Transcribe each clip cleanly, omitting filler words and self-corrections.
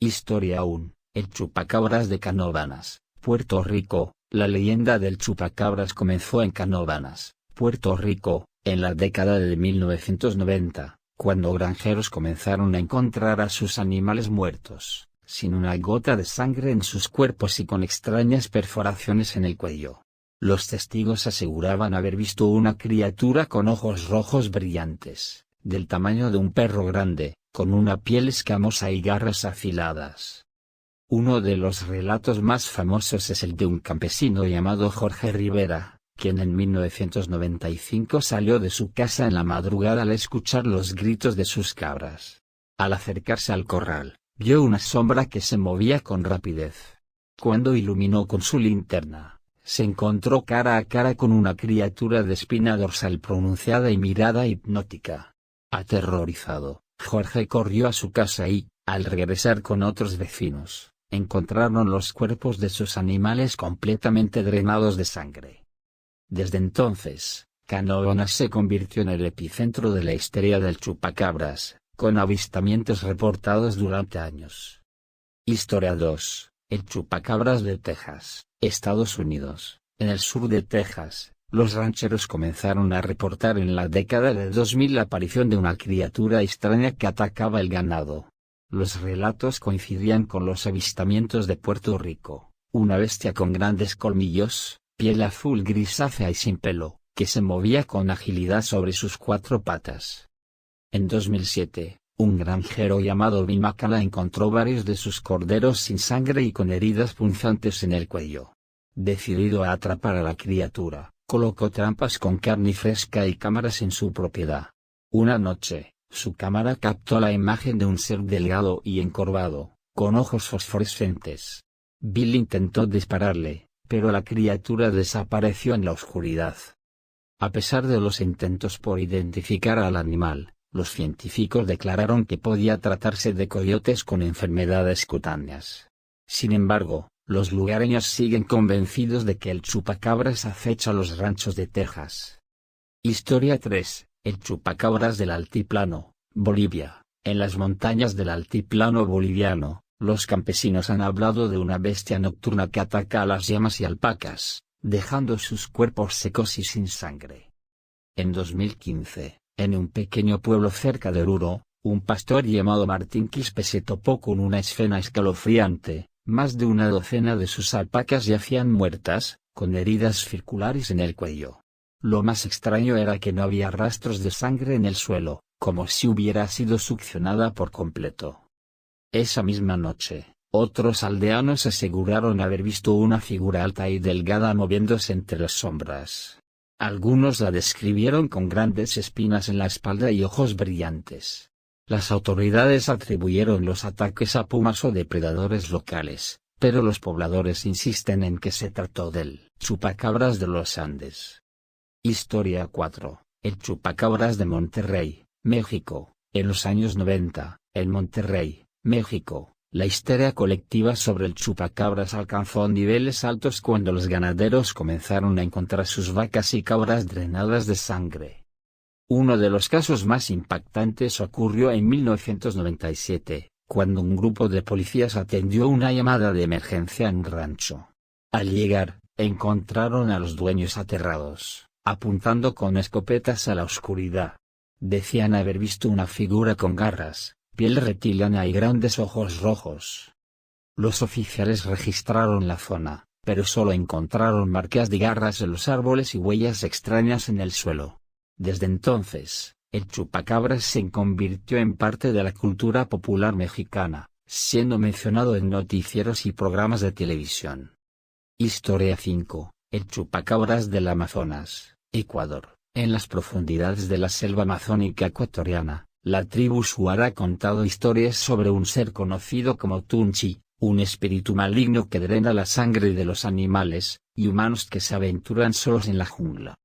Historia 1. El chupacabras de Canóvanas, Puerto Rico. La leyenda del chupacabras comenzó en Canóvanas, Puerto Rico, en la década de 1990, cuando granjeros comenzaron a encontrar a sus animales muertos, sin una gota de sangre en sus cuerpos y con extrañas perforaciones en el cuello. Los testigos aseguraban haber visto una criatura con ojos rojos brillantes, del tamaño de un perro grande, con una piel escamosa y garras afiladas. Uno de los relatos más famosos es el de un campesino llamado Jorge Rivera, quien en 1995 salió de su casa en la madrugada al escuchar los gritos de sus cabras. Al acercarse al corral, vio una sombra que se movía con rapidez. Cuando iluminó con su linterna, se encontró cara a cara con una criatura de espina dorsal pronunciada y mirada hipnótica. Aterrorizado, Jorge corrió a su casa y, al regresar con otros vecinos, encontraron los cuerpos de sus animales completamente drenados de sangre. Desde entonces, Canóvanas se convirtió en el epicentro de la histeria del chupacabras, con avistamientos reportados durante años. Historia 2. El chupacabras de Texas, Estados Unidos. En el sur de Texas, los rancheros comenzaron a reportar en la década de 2000 la aparición de una criatura extraña que atacaba el ganado. Los relatos coincidían con los avistamientos de Puerto Rico, una bestia con grandes colmillos, piel azul grisácea y sin pelo, que se movía con agilidad sobre sus 4 patas. En 2007, un granjero llamado Bill Macala encontró varios de sus corderos sin sangre y con heridas punzantes en el cuello. Decidido a atrapar a la criatura, colocó trampas con carne fresca y cámaras en su propiedad. Una noche, su cámara captó la imagen de un ser delgado y encorvado, con ojos fosforescentes. Bill intentó dispararle, pero la criatura desapareció en la oscuridad. A pesar de los intentos por identificar al animal, los científicos declararon que podía tratarse de coyotes con enfermedades cutáneas. Sin embargo, los lugareños siguen convencidos de que el chupacabras acecha los ranchos de Texas. Historia 3. El chupacabras del Altiplano, Bolivia. En las montañas del Altiplano boliviano, los campesinos han hablado de una bestia nocturna que ataca a las llamas y alpacas, dejando sus cuerpos secos y sin sangre. En 2015, en un pequeño pueblo cerca de Oruro, un pastor llamado Martín Quispe se topó con una escena escalofriante. Más de una docena de sus alpacas yacían muertas, con heridas circulares en el cuello. Lo más extraño era que no había rastros de sangre en el suelo, como si hubiera sido succionada por completo. Esa misma noche, otros aldeanos aseguraron haber visto una figura alta y delgada moviéndose entre las sombras. Algunos la describieron con grandes espinas en la espalda y ojos brillantes. Las autoridades atribuyeron los ataques a pumas o depredadores locales, pero los pobladores insisten en que se trató del chupacabras de los Andes. Historia 4. El chupacabras de Monterrey, México. En los años 90, en Monterrey, México, la histeria colectiva sobre el chupacabras alcanzó niveles altos cuando los ganaderos comenzaron a encontrar sus vacas y cabras drenadas de sangre. Uno de los casos más impactantes ocurrió en 1997, cuando un grupo de policías atendió una llamada de emergencia en un rancho. Al llegar, encontraron a los dueños aterrados, apuntando con escopetas a la oscuridad. Decían haber visto una figura con garras, piel reptiliana y grandes ojos rojos. Los oficiales registraron la zona, pero solo encontraron marcas de garras en los árboles y huellas extrañas en el suelo. Desde entonces, el chupacabras se convirtió en parte de la cultura popular mexicana, siendo mencionado en noticieros y programas de televisión. Historia 5. El chupacabras del Amazonas, Ecuador. En las profundidades de la selva amazónica ecuatoriana, la tribu Shuar ha contado historias sobre un ser conocido como Tunchi, un espíritu maligno que drena la sangre de los animales y humanos que se aventuran solos en la jungla.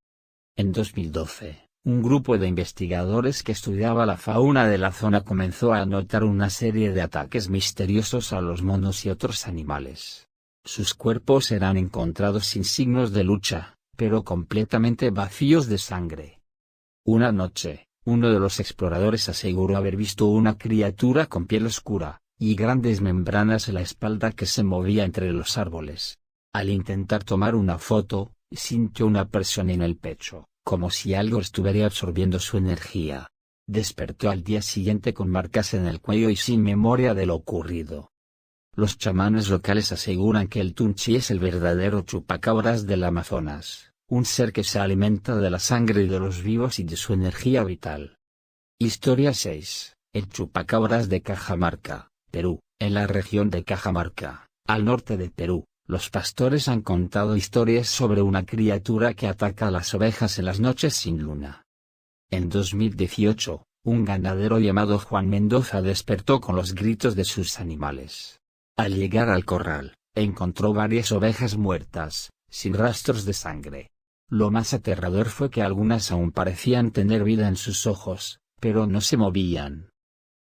En 2012, un grupo de investigadores que estudiaba la fauna de la zona comenzó a notar una serie de ataques misteriosos a los monos y otros animales. Sus cuerpos eran encontrados sin signos de lucha, pero completamente vacíos de sangre. Una noche, uno de los exploradores aseguró haber visto una criatura con piel oscura, y grandes membranas en la espalda que se movía entre los árboles. Al intentar tomar una foto, sintió una presión en el pecho, como si algo estuviera absorbiendo su energía. Despertó al día siguiente con marcas en el cuello y sin memoria de lo ocurrido. Los chamanes locales aseguran que el Tunchi es el verdadero chupacabras del Amazonas, un ser que se alimenta de la sangre de los vivos y de su energía vital. Historia 6. El chupacabras de Cajamarca, Perú. En la región de Cajamarca, al norte de Perú, los pastores han contado historias sobre una criatura que ataca a las ovejas en las noches sin luna. En 2018, un ganadero llamado Juan Mendoza despertó con los gritos de sus animales. Al llegar al corral, encontró varias ovejas muertas, sin rastros de sangre. Lo más aterrador fue que algunas aún parecían tener vida en sus ojos, pero no se movían.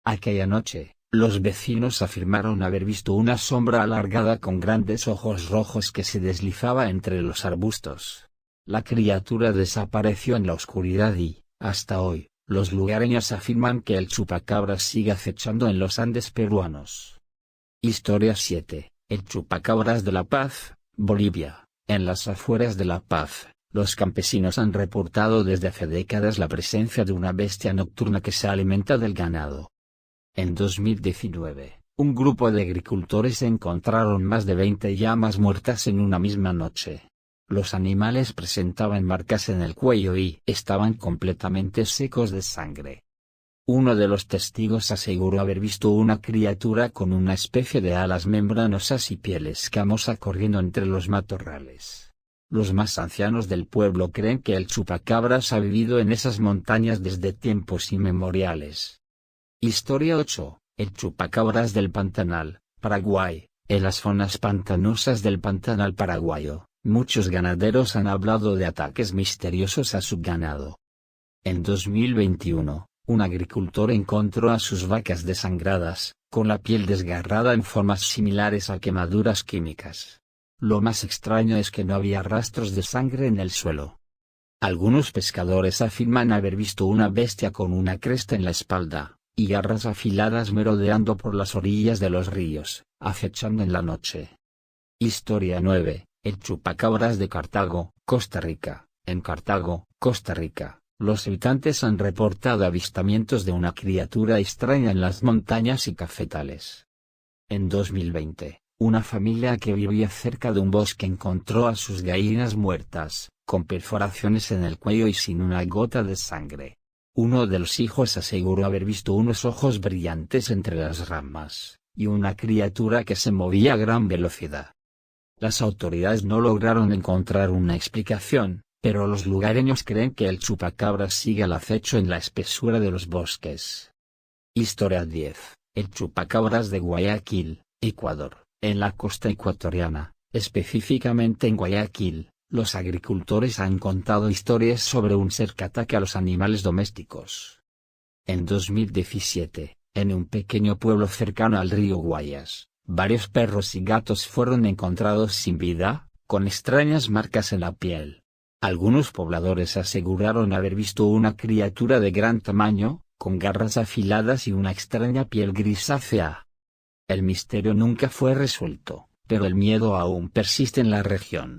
Aquella noche, los vecinos afirmaron haber visto una sombra alargada con grandes ojos rojos que se deslizaba entre los arbustos. La criatura desapareció en la oscuridad y, hasta hoy, los lugareños afirman que el chupacabras sigue acechando en los Andes peruanos. Historia 7. El chupacabras de La Paz, Bolivia. En las afueras de La Paz, los campesinos han reportado desde hace décadas la presencia de una bestia nocturna que se alimenta del ganado. En 2019, un grupo de agricultores encontraron más de 20 llamas muertas en una misma noche. Los animales presentaban marcas en el cuello y estaban completamente secos de sangre. Uno de los testigos aseguró haber visto una criatura con una especie de alas membranosas y piel escamosa corriendo entre los matorrales. Los más ancianos del pueblo creen que el chupacabras ha vivido en esas montañas desde tiempos inmemoriales. Historia 8. El chupacabras del Pantanal, Paraguay. En las zonas pantanosas del Pantanal paraguayo, muchos ganaderos han hablado de ataques misteriosos a su ganado. En 2021, un agricultor encontró a sus vacas desangradas, con la piel desgarrada en formas similares a quemaduras químicas. Lo más extraño es que no había rastros de sangre en el suelo. Algunos pescadores afirman haber visto una bestia con una cresta en la espalda, y garras afiladas merodeando por las orillas de los ríos, acechando en la noche. Historia 9. El chupacabras de Cartago, Costa Rica. En Cartago, Costa Rica, los habitantes han reportado avistamientos de una criatura extraña en las montañas y cafetales. En 2020, una familia que vivía cerca de un bosque encontró a sus gallinas muertas, con perforaciones en el cuello y sin una gota de sangre. Uno de los hijos aseguró haber visto unos ojos brillantes entre las ramas, y una criatura que se movía a gran velocidad. Las autoridades no lograron encontrar una explicación, pero los lugareños creen que el chupacabras sigue al acecho en la espesura de los bosques. Historia 10. El chupacabras de Guayaquil, Ecuador. En la costa ecuatoriana, específicamente en Guayaquil, los agricultores han contado historias sobre un ser que ataca a los animales domésticos. En 2017, en un pequeño pueblo cercano al río Guayas, varios perros y gatos fueron encontrados sin vida, con extrañas marcas en la piel. Algunos pobladores aseguraron haber visto una criatura de gran tamaño, con garras afiladas y una extraña piel grisácea. El misterio nunca fue resuelto, pero el miedo aún persiste en la región.